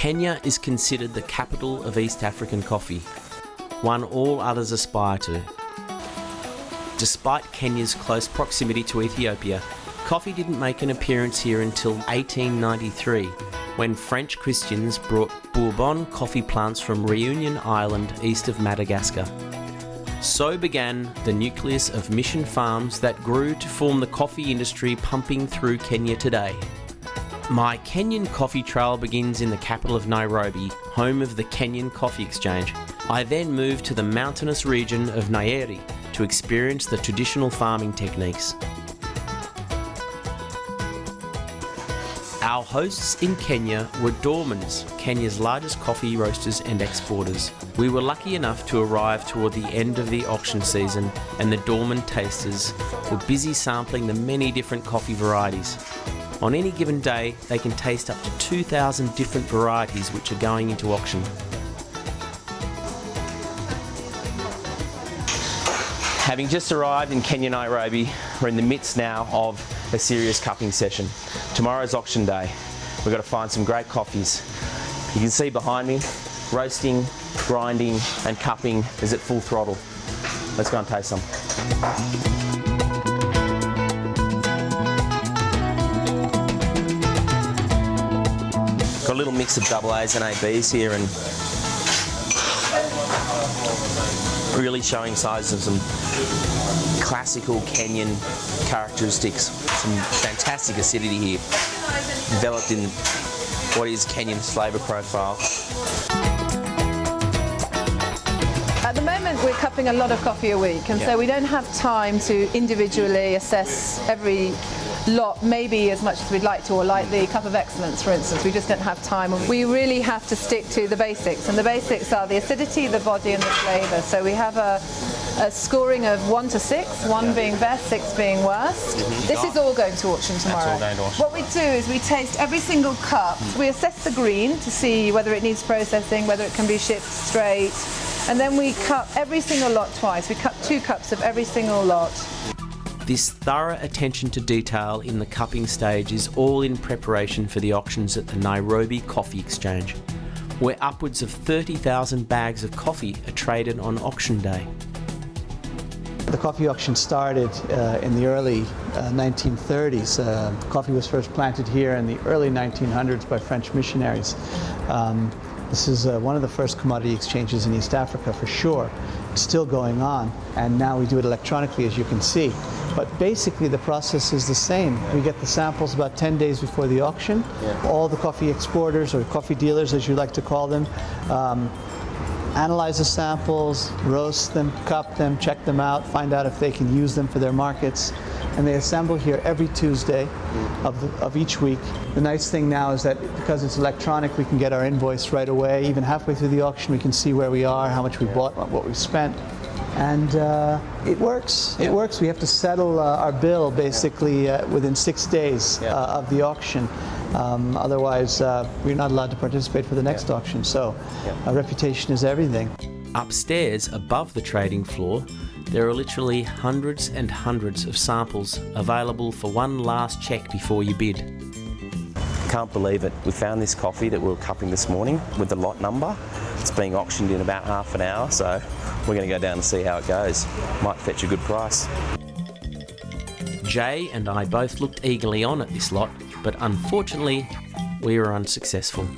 Kenya is considered the capital of East African coffee, one all others aspire to. Despite Kenya's close proximity to Ethiopia, coffee didn't make an appearance here until 1893, when French Christians brought Bourbon coffee plants from Reunion Island east of Madagascar. So began the nucleus of mission farms that grew to form the coffee industry pumping through Kenya today. My Kenyan coffee trail begins in the capital of Nairobi, home of the Kenyan Coffee Exchange. I then move to the mountainous region of Nairobi to experience the traditional farming techniques. Our hosts in Kenya were Dormans, Kenya's largest coffee roasters and exporters. We were lucky enough to arrive toward the end of the auction season, and the Dorman tasters were busy sampling the many different coffee varieties. On any given day, they can taste up to 2,000 different varieties which are going into auction. Having just arrived in Kenya, Nairobi, we're in the midst now of a serious cupping session. Tomorrow's auction day. We've got to find some great coffees. You can see behind me, roasting, grinding and cupping is at full throttle. Let's go and taste some. Got a little mix of double A's and ABs here, and really showing signs of some classical Kenyan characteristics. Some fantastic acidity here, developed in what is Kenyan's flavour profile. At the moment we're cupping a lot of coffee a week, and so we don't have time to individually assess every lot maybe as much as we'd like to, or like the Cup of Excellence for instance. We just don't have time. We really have to stick to the basics, and the basics are the acidity, the body and the flavour. So we have a scoring of 1 to 6, 1 being best, 6 being worst. This is all going to auction tomorrow. That's all going to auction. What we do is we taste every single cup. We assess the green to see whether it needs processing, whether it can be shipped straight, and then we cup every single lot twice. We cup 2 cups of every single lot. This thorough attention to detail in the cupping stage is all in preparation for the auctions at the Nairobi Coffee Exchange, where upwards of 30,000 bags of coffee are traded on auction day. The coffee auction started in the early 1930s. Coffee was first planted here in the early 1900s by French missionaries. This is one of the first commodity exchanges in East Africa for sure. It's still going on, and now we do it electronically, as you can see. But basically the process is the same. We get the samples about 10 days before the auction. All the coffee exporters, or coffee dealers as you like to call them, analyze the samples, roast them, cup them, check them out, find out if they can use them for their markets. And they assemble here every Tuesday of each week. The nice thing now is that because it's electronic, we can get our invoice right away. Even halfway through the auction, we can see where we are, how much we bought, what we spent. And it works. It works. We have to settle our bill basically within 6 days of the auction. Otherwise, we're not allowed to participate for the next auction. So reputation is everything. Upstairs, above the trading floor, there are literally hundreds and hundreds of samples available for one last check before you bid. Can't believe it. We found this coffee that we were cupping this morning with the lot number. It's being auctioned in about half an hour, so we're going to go down and see how it goes. Might fetch a good price. Jay and I both looked eagerly on at this lot, but unfortunately, we were unsuccessful.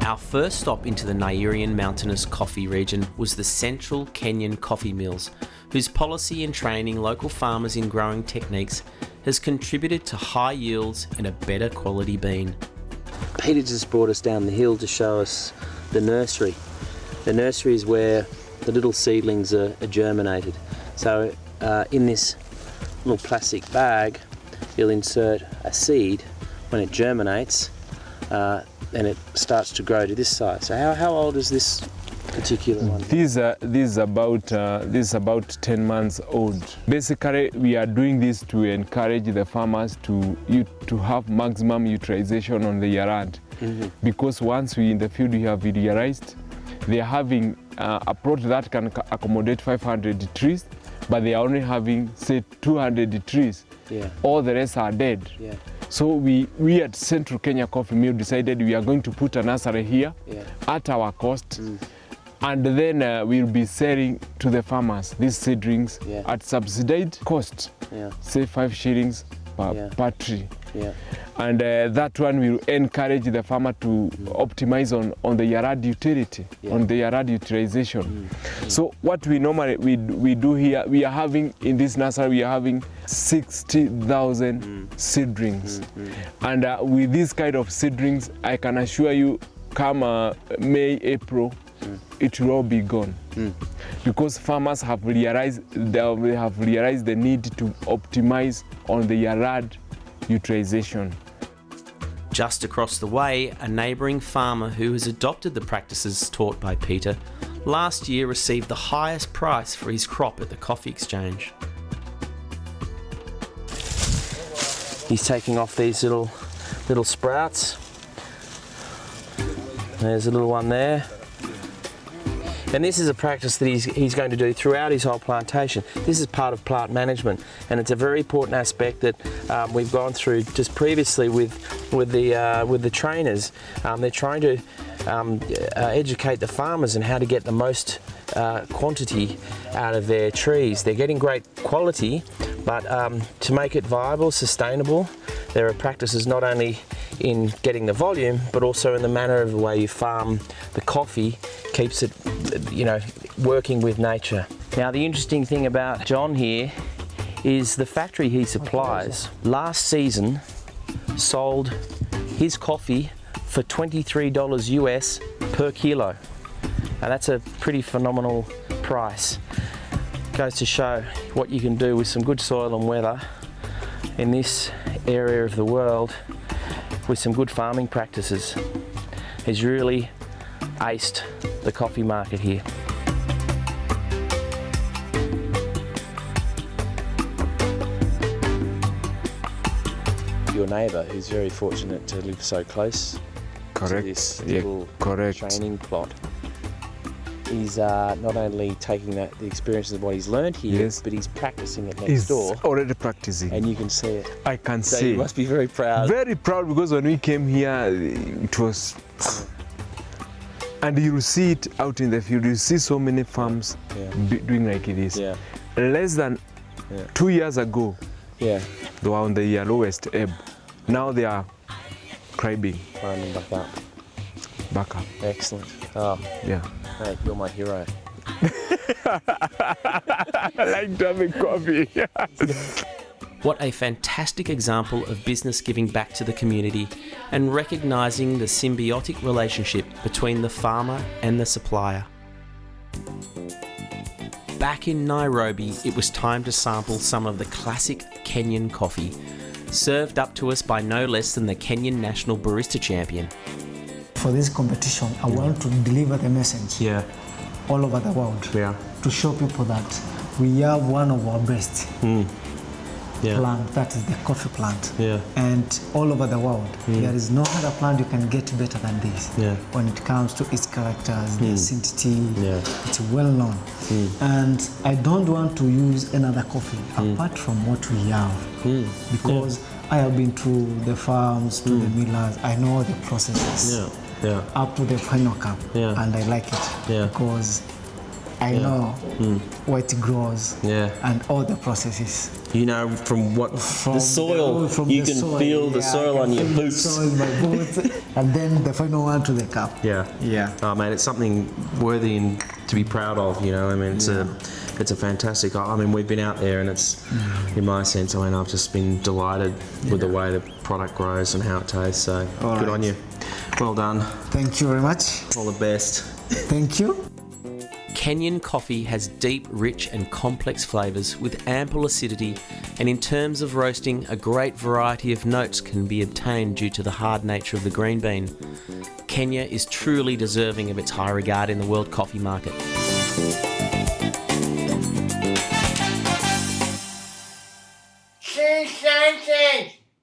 Our first stop into the Nairobi mountainous coffee region was the central Kenyan coffee mills, whose policy in training local farmers in growing techniques has contributed to high yields and a better quality bean. Peter just brought us down the hill to show us the nursery. The nursery is where the little seedlings are germinated. So in this little plastic bag, you'll insert a seed. When it germinates, and it starts to grow to this size. So how old is this particular one? This is about 10 months old. Basically, we are doing this to encourage the farmers to have maximum utilization on the land. Because once we in the field we have realized they are having a plot that can accommodate 500 trees, but they are only having, say, 200 trees. Yeah. All the rest are dead. Yeah. So we at Central Kenya Coffee Mill decided we are going to put a nursery here at our cost. And then we'll be selling to the farmers these seedlings at subsidized cost, say 5 shillings per tree. Yeah. And that one will encourage the farmer to optimize on the yard utility, on the yard utilization. So what we normally we do here, we are having in this nursery, we are having 60,000 seedlings. And with this kind of seedlings, I can assure you, come May, April, it will all be gone, because farmers have realized the need to optimize on the yard utilization. Just across the way, a neighbouring farmer who has adopted the practices taught by Peter last year received the highest price for his crop at the coffee exchange. He's taking off these little sprouts. There's a little one there. And this is a practice that he's going to do throughout his whole plantation. This is part of plant management, and it's a very important aspect that we've gone through just previously with the trainers. They're trying to educate the farmers on how to get the most quantity out of their trees. They're getting great quality, but to make it viable, sustainable, there are practices not only in getting the volume, but also in the manner of the way you farm the coffee, keeps it, working with nature. Now, the interesting thing about John here is the factory he supplies last season sold his coffee for $23 US per kilo. Now that's a pretty phenomenal price. Goes to show what you can do with some good soil and weather in this area of the world with some good farming practices. He's really aced the coffee market here. Your neighbour, who's very fortunate to live so close to this little training plot, he's not only taking the experiences of what he's learned here, but he's practicing it next door. He's already practicing. And you can see it. I can So see. you must be very proud. Very proud, because when we came here, it was... And you'll see it out in the field. You see so many farms doing like this. Yeah. Less than 2 years ago, Yeah. they were on the lowest ebb. Now they are climbing Climbing back up. back up. Excellent. Oh, Yeah. mate, you're my hero. I like to have a coffee. What a fantastic example of business giving back to the community and recognising the symbiotic relationship between the farmer and the supplier. Back in Nairobi, it was time to sample some of the classic Kenyan coffee, served up to us by no less than the Kenyan National Barista Champion. For this competition, I want to deliver the message all over the world to show people that we have one of our best plant, that is the coffee plant. And all over the world, there is no other plant you can get better than this. When it comes to its characters, the acidity, it's well known. And I don't want to use another coffee apart from what we have, because I have been to the farms, to the millers, I know the processes. Up to the final cup, and I like it because I know where it grows and all the processes. You know, from the soil, you can feel the soil on your boots. Soil, my boots, and then the final one to the cup. Oh, mate, it's something worthy and to be proud of. You know, I mean, it's a fantastic. I mean, we've been out there, and it's, in my sense, I mean, I've just been delighted with the way the product grows and how it tastes. So good on you. Well done. Thank you very much. All the best. Thank you. Kenyan coffee has deep, rich and complex flavours with ample acidity, and in terms of roasting, a great variety of notes can be obtained due to the hard nature of the green bean. Kenya is truly deserving of its high regard in the world coffee market.